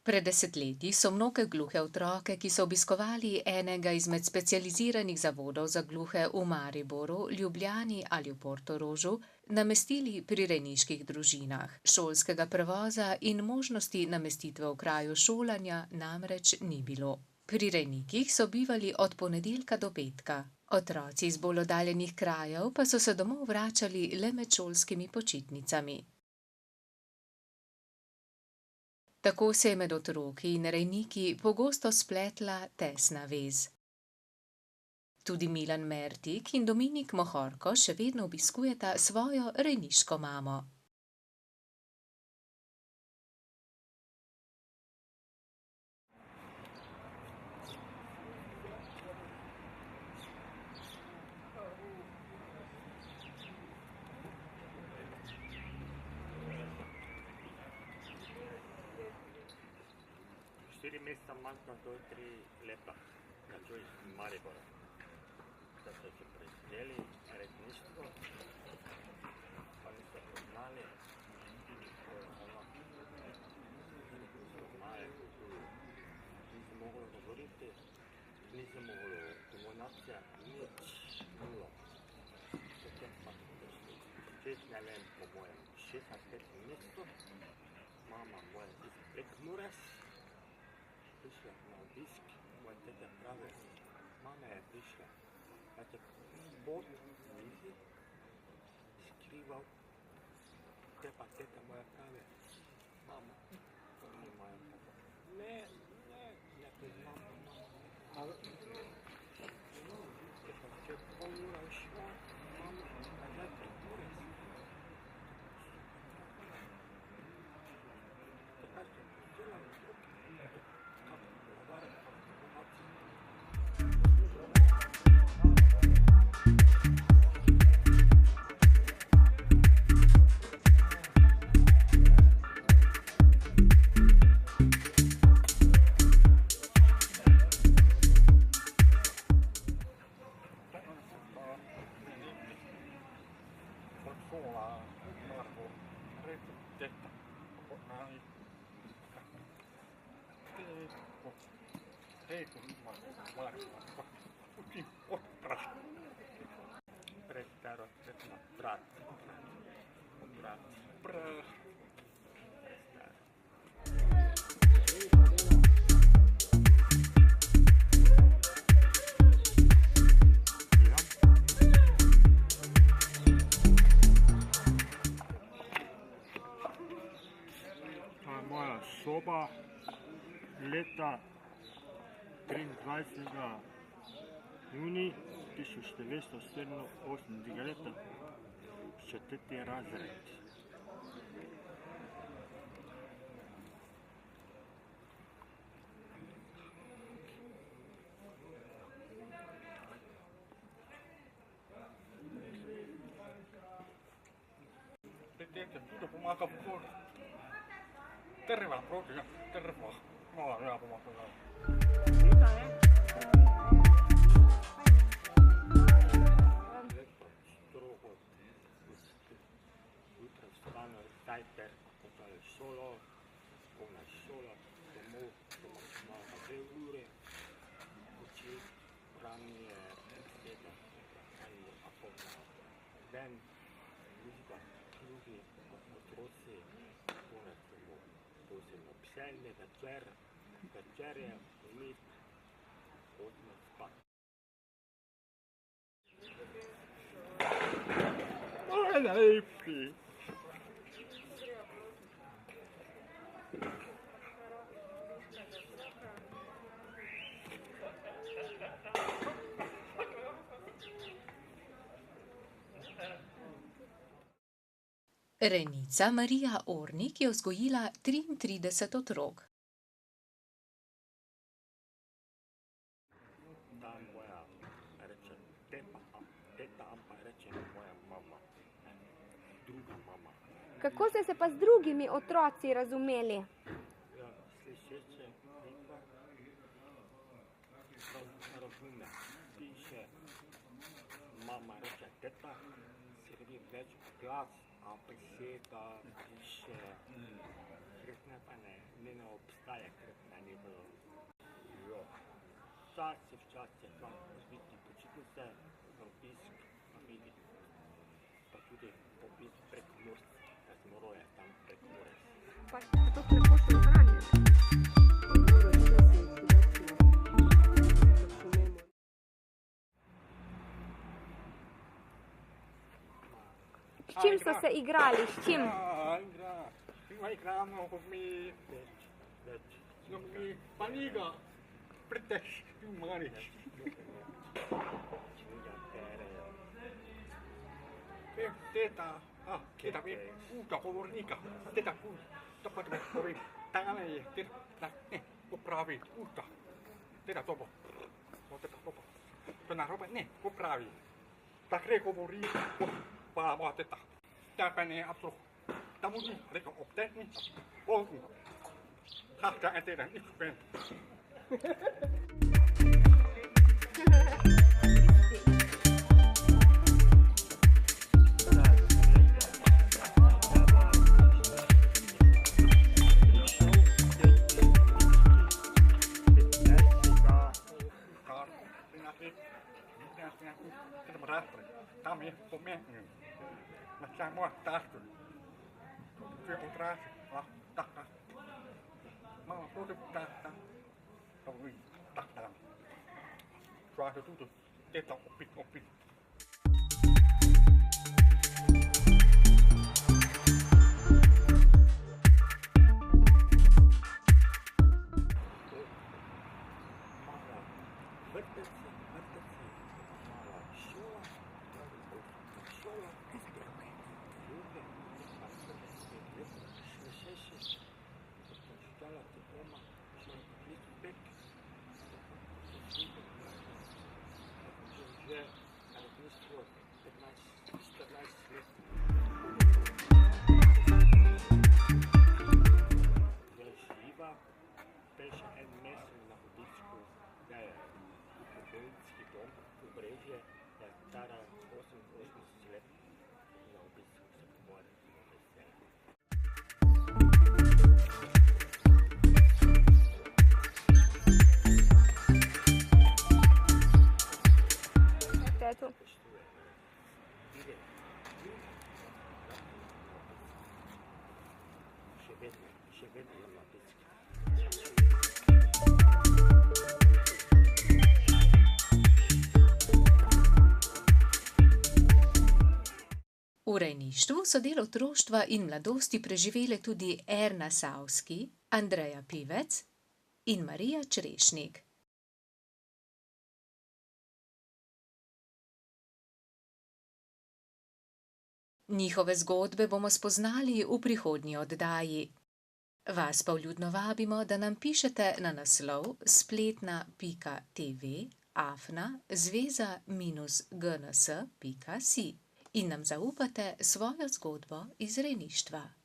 Pred desetletji so mnoge gluhe otroke, ki so obiskovali enega izmed specializiranih zavodov za gluhe v Mariboru, Ljubljani ali v Portorožu, namestili pri rejniških družinah. Šolskega prevoza in možnosti namestitve v kraju šolanja namreč ni bilo. Pri rejnikih so bivali od ponedeljka do petka. Otroci iz bolj oddaljenih krajev pa so se domov vračali le med šolskimi počitnicami. Tako se je med otroki in rejniki pogosto spletla tesna vez. Tudi Milan Mertik in Dominik Mohorko še vedno obiskujeta svojo rejniško mamo. Štiri meseca manjka do 3 leta, kad ću iz Maribora. Da su se preživjeli redništvo, pa nisu poznali. Male kulturu. Nisam mogla govoriti, nisam mogla komunikacija, nič, nula. Potem pa smo prišli. Čest ne vem, po mojem 65 mjestu. Mama moja iz Prekmures. Prišla na obisk, moja teta pravi, mama je prišla, pa te pod mizi skrival, te pa teta moja pravi, mama, to ni moja teta. Ne poznam mama. Te pa če pol ura šla, mama, nazaj Prekmures. Takrat sem vzela v roke. Moja soba leta 23. junij 1987 leta, 4. razred. Teate, tuleb oma hakkab kool. Terve proovi, jah, terve. Ma olen hea pomakaga. Mida, jah? Jutro vstane, dajte, potem šolo, konec šola, domov, doma malo 2 ure, uči, branje, beseda, ali ako dan, služba, drugi, otroci, konec domov. Posebno pselne, večerje, umit, hodimo spat. Najlepši. Rejnica Marija Ornik je vzgojila 33 otrok. Da moja reče teta, ampak reče moja mama. Druga mama. Kako ste se pa z drugimi otroci razumeli? Ja, slišeče, nekaj razume. Piše, mama reče teta, sredi več glas, ampak seda piše krpna pa ne obstaja krpna, ni bilo. Jo. Včasih vam biti počitnice, obisk, videti, pa tudi obisk prek Murc, Moroja, tam prek Mure. Pa to lepo še ohranjeno. S čim so se igrali, s čim? Igramo, ko mi paniga, pretež, marič. Teta mi uta govornika, teta pa da povem, tale je, teta ne, popravi, uta, teta topo, to narobe, ne, popravi, takre govori, pa teta, pa ne, apro, tamo ni, rekel, obtetni, volku, da je teta, nič ven. Tam je pomembno, na samo taško, če odrazi, tako, malo tudi tako, tako, čuvajo tudi, teta opit. Še vedno je Lapinski. V rejništvu so del otroštva in mladosti preživele tudi Erna Savski, Andreja Pivec in Marija Črešnik. Njihove zgodbe bomo spoznali v prihodnji oddaji. Vas pa vljudno vabimo, da nam pišete na naslov spletna.tv@zveza-gns.si in nam zaupate svojo zgodbo iz rejništva.